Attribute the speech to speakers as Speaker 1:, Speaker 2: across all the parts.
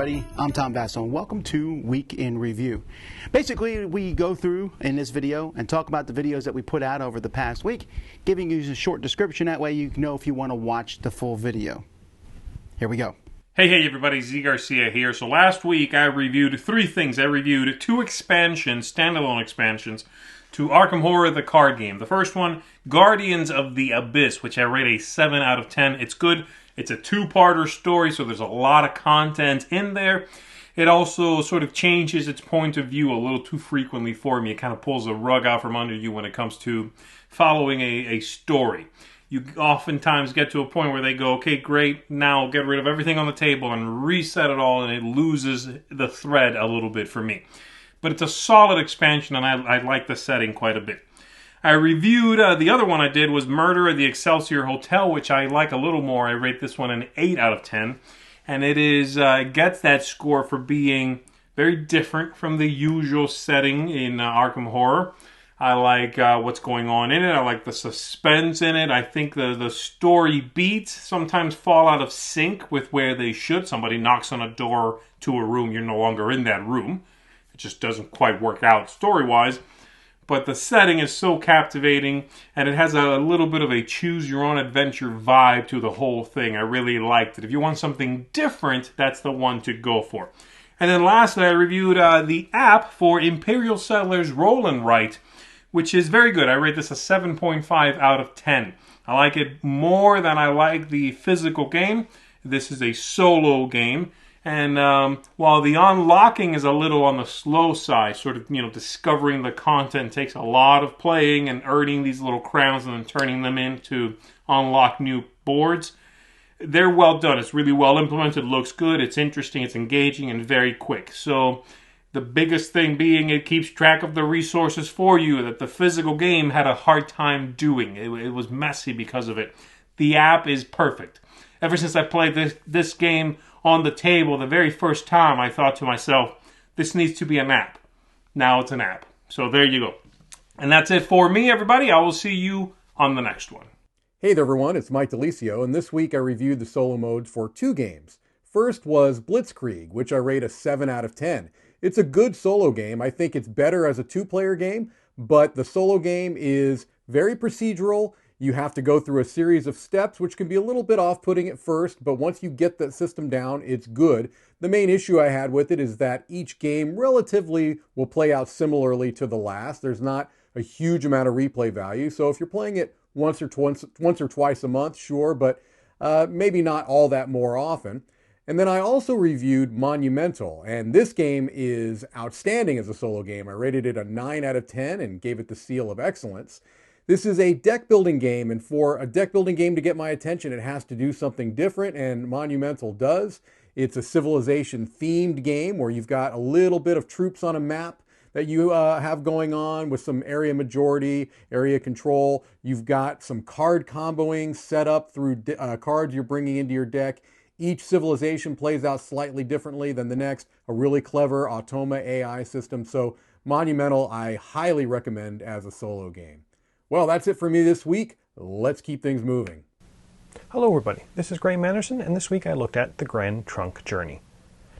Speaker 1: everybody, I'm Tom Vasel, and welcome to Week in Review. Basically, we go through in this video and talk about the videos that we put out over the past week, giving you a short description. That way you know if you want to watch the full video. Here we go.
Speaker 2: Hey everybody, Z Garcia here. So last week I reviewed three things. I reviewed two expansions, standalone expansions, to Arkham Horror, the card game. The first one, Guardians of the Abyss, which I rate a 7 out of 10. It's good. It's a two-parter story, so there's a lot of content in there. It also sort of changes its point of view a little too frequently for me. It kind of pulls the rug out from under you when it comes to following a story. You oftentimes get to a point where they go, okay, great, now get rid of everything on the table and reset it all, and it loses the thread a little bit for me. But it's a solid expansion, and I like the setting quite a bit. I reviewed, the other one I did was Murder at the Excelsior Hotel, which I like a little more. I rate this one an 8 out of 10. And it is gets that score for being very different from the usual setting in Arkham Horror. I like what's going on in it. I like the suspense in it. I think the story beats sometimes fall out of sync with where they should. Somebody knocks on a door to a room. You're no longer in that room. It just doesn't quite work out story-wise. But the setting is so captivating, and it has a little bit of a choose-your-own-adventure vibe to the whole thing. I really liked it. If you want something different, that's the one to go for. And then lastly, I reviewed the app for Imperial Settlers Roll and Write, which is very good. I rate this a 7.5 out of 10. I like it more than I like the physical game. This is a solo game. And while the unlocking is a little on the slow side, sort of, discovering the content takes a lot of playing and earning these little crowns and then turning them in to unlock new boards. They're well done. It's really well implemented, looks good, it's interesting, it's engaging, and very quick. So the biggest thing being it keeps track of the resources for you that the physical game had a hard time doing. It was messy because of it. The app is perfect. Ever since I played this game on the table the very first time, I thought to myself, this needs to be an app. Now it's an app. So there you go. And that's it for me, everybody. I will see you on the next one.
Speaker 3: Hey there, everyone. It's Mike DiLisio, and this week I reviewed the solo modes for two games. First was Blitzkrieg, which I rate a 7 out of 10. It's a good solo game. I think it's better as a two-player game, but the solo game is very procedural. You have to go through a series of steps, which can be a little bit off-putting at first, but once you get the system down, it's good. The main issue I had with it is that each game relatively will play out similarly to the last. There's not a huge amount of replay value, so if you're playing it once or twice a month, sure, but maybe not all that more often. And then I also reviewed Monumental, and this game is outstanding as a solo game. I rated it a 9 out of 10 and gave it the seal of excellence. This is a deck building game, and for a deck building game to get my attention, it has to do something different, and Monumental does. It's a civilization themed game where you've got a little bit of troops on a map that you have going on with some area majority, area control. You've got some card comboing set up through cards you're bringing into your deck. Each civilization plays out slightly differently than the next. A really clever Automa AI system. So Monumental, I highly recommend as a solo game. Well, that's it for me this week. Let's keep things moving.
Speaker 4: Hello everybody, this is Graeme Anderson, and this week I looked at the Grand Trunk Journey.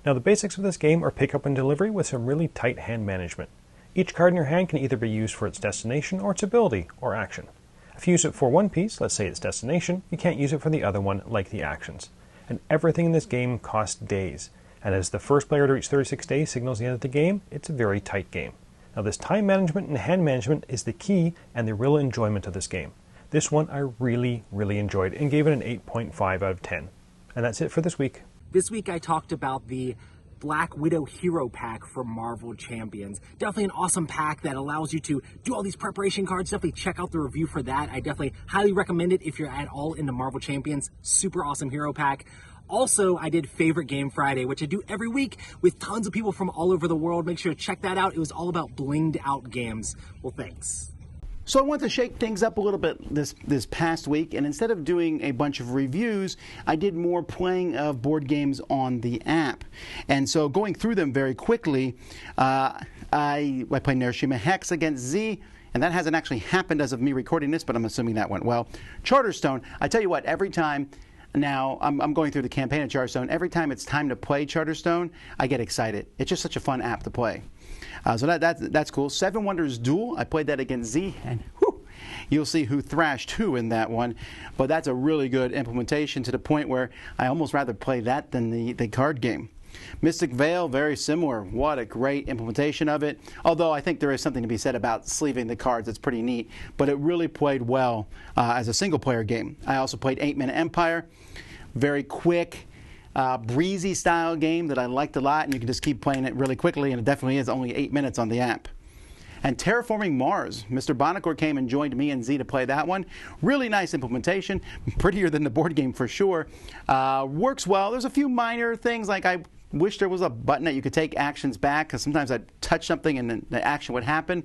Speaker 4: Now the basics of this game are pick up and delivery with some really tight hand management. Each card in your hand can either be used for its destination or its ability or action. If you use it for one piece, let's say its destination, you can't use it for the other one like the actions. And everything in this game costs days, and as the first player to reach 36 days signals the end of the game, it's a very tight game. Now this time management and hand management is the key and the real enjoyment of this game. This one I really enjoyed and gave it an 8.5 out of 10. And that's it for this week.
Speaker 5: This week I talked about the Black Widow Hero Pack for Marvel Champions. Definitely an awesome pack that allows you to do all these preparation cards. Definitely check out the review for that. I definitely highly recommend it if you're at all into Marvel Champions. Super awesome hero pack. Also, I did Favorite Game Friday, which I do every week with tons of people from all over the world. Make sure to check that out. It was all about blinged out games. Well, thanks.
Speaker 1: So I want to shake things up a little bit this past week, and instead of doing a bunch of reviews, I did more playing of board games on the app. And so going through them very quickly, I played Hiroshima Hex against Z, and that hasn't actually happened as of me recording this, but I'm assuming that went well. Charterstone, I tell you what, every time Now, I'm going through the campaign of Charterstone. Every time it's time to play Charterstone, I get excited. It's just such a fun app to play. So that's cool. Seven Wonders Duel, I played that against Z, and whew, you'll see who thrashed who in that one. But that's a really good implementation, to the point where I almost rather play that than the card game. Mystic Vale, very similar. What a great implementation of it. Although I think there is something to be said about sleeving the cards. It's pretty neat. But it really played well as a single-player game. I also played 8-Minute Empire. Very quick, breezy style game that I liked a lot. And you can just keep playing it really quickly. And it definitely is only 8 minutes on the app. And Terraforming Mars. Mr. Bonacor came and joined me and Z to play that one. Really nice implementation. Prettier than the board game for sure. Works well. There's a few minor things, like I wish there was a button that you could take actions back, because sometimes I'd touch something and then the action would happen.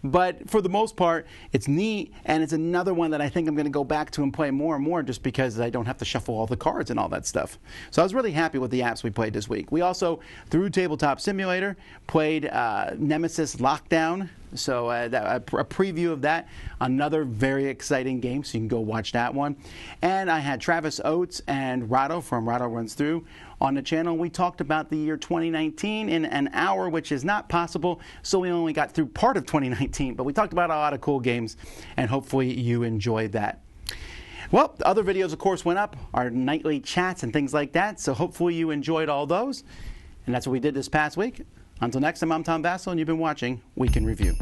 Speaker 1: But for the most part, it's neat, and it's another one that I think I'm going to go back to and play more and more, just because I don't have to shuffle all the cards and all that stuff. So I was really happy with the apps we played this week. We also, through Tabletop Simulator, played Nemesis Lockdown. So a preview of that, another very exciting game, so you can go watch that one. And I had Travis Oates and Rado from Rado Runs Through on the channel. We talked about the year 2019 in an hour, which is not possible, so we only got through part of 2019. But we talked about a lot of cool games, and hopefully you enjoyed that. Well, the other videos, of course, went up, our nightly chats and things like that, so hopefully you enjoyed all those. And that's what we did this past week. Until next time, I'm Tom Vasel, and you've been watching Week in Review.